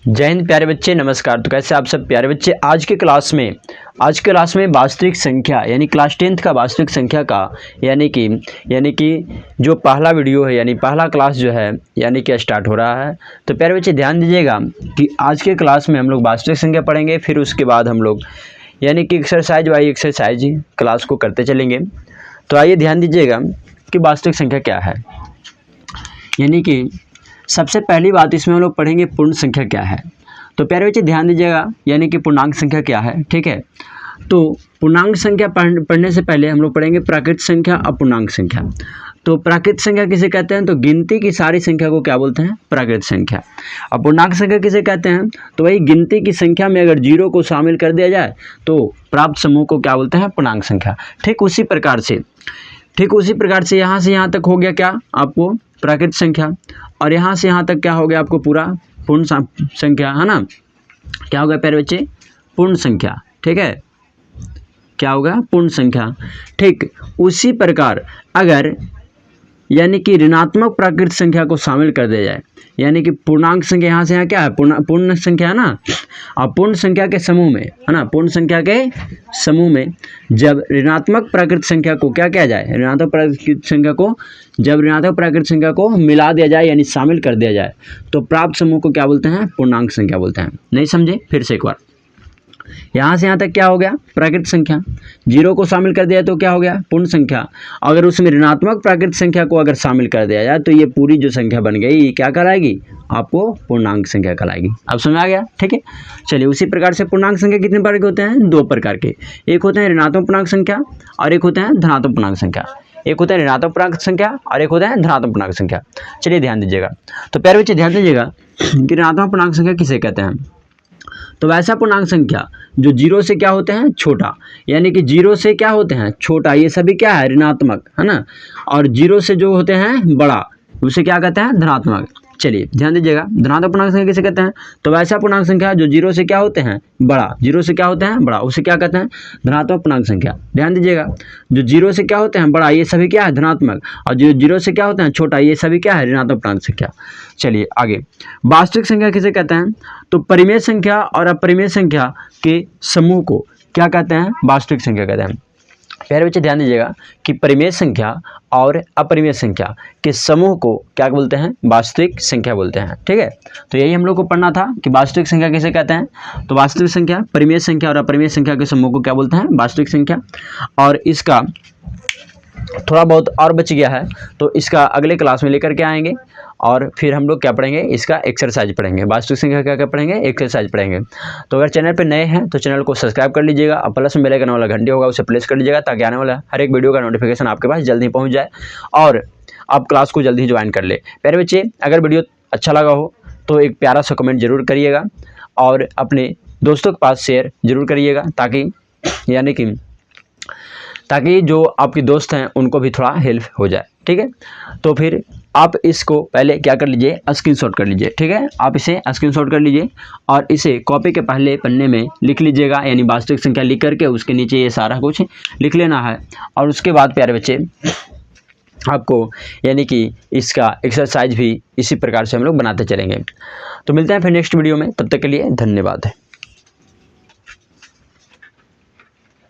जय हिंद प्यारे बच्चे, नमस्कार। तो कैसे आप सब प्यारे बच्चे। आज के क्लास में वास्तविक संख्या यानी क्लास 10th का वास्तविक संख्या का यानी कि जो पहला वीडियो है यानी पहला क्लास जो है यानी कि स्टार्ट हो रहा है। तो प्यारे बच्चे ध्यान दीजिएगा कि आज के क्लास में हम लोग वास्तविक संख्या पढ़ेंगे, फिर उसके बाद हम लोग यानी कि एक्सरसाइज बाई एक्सरसाइज क्लास को करते चलेंगे। तो आइए ध्यान दीजिएगा कि वास्तविक संख्या क्या है। यानी कि सबसे पहली बात इसमें हम लोग पढ़ेंगे पूर्ण संख्या क्या है। तो प्यारे बच्चे ध्यान दीजिएगा यानी कि पूर्णांक संख्या क्या है, ठीक है। तो पूर्णांक संख्या पढ़ने से पहले हम लोग पढ़ेंगे प्राकृत संख्या, अपूर्णांक संख्या। तो प्राकृत संख्या किसे कहते हैं? तो गिनती की सारी संख्या को क्या बोलते हैं? प्राकृत संख्या। अपूर्णांक संख्या किसे कहते हैं? तो वही गिनती की संख्या में अगर जीरो को शामिल कर दिया जाए तो प्राप्त समूह को क्या बोलते हैं? पूर्णांक संख्या। ठीक उसी प्रकार से यहाँ से यहाँ तक हो गया क्या आपको? प्राकृत संख्या। और यहाँ से यहाँ तक क्या हो गया आपको? पूरा पूर्ण संख्या, है ना। क्या होगा प्यारे बच्चे? पूर्ण संख्या, ठीक है। क्या होगा? पूर्ण संख्या। ठीक उसी प्रकार अगर यानी कि ऋणात्मक प्राकृत संख्या को शामिल कर दिया जाए, यानी कि पूर्णांक संख्या यहाँ से यहाँ क्या है? पूर्ण संख्या है ना। अब पूर्ण संख्या के समूह में, है ना, पूर्ण संख्या के समूह में जब ऋणात्मक प्राकृत संख्या को क्या किया जाए? ऋणात्मक प्राकृत संख्या को मिला दिया जाए यानी शामिल कर दिया जाए तो प्राप्त समूह को क्या बोलते हैं? पूर्णांक संख्या बोलते हैं। नहीं समझे? फिर से एक बार। यहाँ से यहाँ तक क्या हो गया? प्राकृत संख्या। जीरो को शामिल कर दिया तो क्या हो गया? पूर्ण संख्या। अगर उसमें ऋणात्मक प्राकृत संख्या को अगर शामिल कर दिया जाए तो ये पूरी जो संख्या बन गई ये क्या कहलाएगी? आपको पूर्णांक संख्या कहलाएगी। अब समझ आ गया? ठीक है। चलिए उसी प्रकार से पूर्णांक संख्या कितने प्रकार के होते हैं? दो प्रकार के। एक होते हैं ऋणात्मक पूर्णांक संख्या और एक होते हैं धनात्मक पूर्णांक संख्या। एक होता है ऋणात्मक पूर्णांक संख्या और एक होता है धनात्मक पूर्णांक संख्या। चलिए ध्यान दीजिएगा। तो प्यारे बच्चे ध्यान दीजिएगा कि ऋणात्मक पूर्णांक संख्या किसे कहते हैं? तो वैसा पूर्णांक संख्या जो जीरो से क्या होते हैं? छोटा। यानी कि जीरो से क्या होते हैं? छोटा। ये सभी क्या है? ऋणात्मक, है ना। और जीरो से जो होते हैं बड़ा, उसे क्या कहते हैं? धनात्मक। चलिए ध्यान दीजिएगा धनात्मक पूर्णांक संख्या किसे कहते हैं? तो वैसा पूर्णांक संख्या जो जीरो से क्या होते हैं? बड़ा। जीरो से क्या होते हैं? बड़ा, उसे क्या कहते हैं? धनात्मक पूर्णांक संख्या। ध्यान दीजिएगा जो जीरो से क्या होते हैं? बड़ा, ये सभी क्या है? धनात्मक। और जो जीरो से क्या होते हैं? छोटा, ये सभी क्या है? ऋणात्मक पूर्णांक संख्या। चलिए आगे। वास्तविक संख्या किसे कहते हैं? तो परिमेय संख्या और अपरिमेय संख्या के समूह को क्या कहते हैं? वास्तविक संख्या कहते हैं। प्यारे बच्चे ध्यान दीजिएगा कि परिमेय संख्या और अपरिमेय संख्या के समूह को क्या बोलते हैं? वास्तविक संख्या बोलते हैं। ठीक है। तो यही हम लोग को पढ़ना था कि वास्तविक संख्या किसे कहते हैं। तो वास्तविक संख्या, परिमेय संख्या और अपरिमेय संख्या के समूह को क्या बोलते हैं? वास्तविक संख्या। और इसका थोड़ा बहुत और बच गया है तो इसका अगले क्लास में लेकर के आएंगे और फिर हम लोग क्या पढ़ेंगे? इसका एक्सरसाइज पढ़ेंगे। वास्तविक संख्या क्या क्या पढ़ेंगे? एक्सरसाइज पढ़ेंगे। तो अगर चैनल पे नए हैं तो चैनल को सब्सक्राइब कर लीजिएगा और प्लस में बेल आइकन वाला घंटी होगा उसे प्रेस कर लीजिएगा ताकि आने वाला हर एक वीडियो का नोटिफिकेशन आपके पास जल्दी पहुँच जाए और आप क्लास को जल्दी ज्वाइन कर ले। प्यारे बच्चे अगर वीडियो अच्छा लगा हो तो एक प्यारा सा कमेंट जरूर करिएगा और अपने दोस्तों के पास शेयर जरूर करिएगा ताकि जो आपके दोस्त हैं उनको भी थोड़ा हेल्प हो जाए। ठीक है। तो फिर आप इसको पहले क्या कर लीजिए? स्क्रीनशॉट कर लीजिए। ठीक है। आप इसे स्क्रीनशॉट कर लीजिए और इसे कॉपी के पहले पन्ने में लिख लीजिएगा यानी वास्तविक संख्या लिख करके उसके नीचे ये सारा कुछ लिख लेना है। और उसके बाद प्यारे बच्चे आपको यानी कि इसका एक्सरसाइज भी इसी प्रकार से हम लोग बनाते चलेंगे। तो मिलते हैं फिर नेक्स्ट वीडियो में, तब तक के लिए धन्यवाद।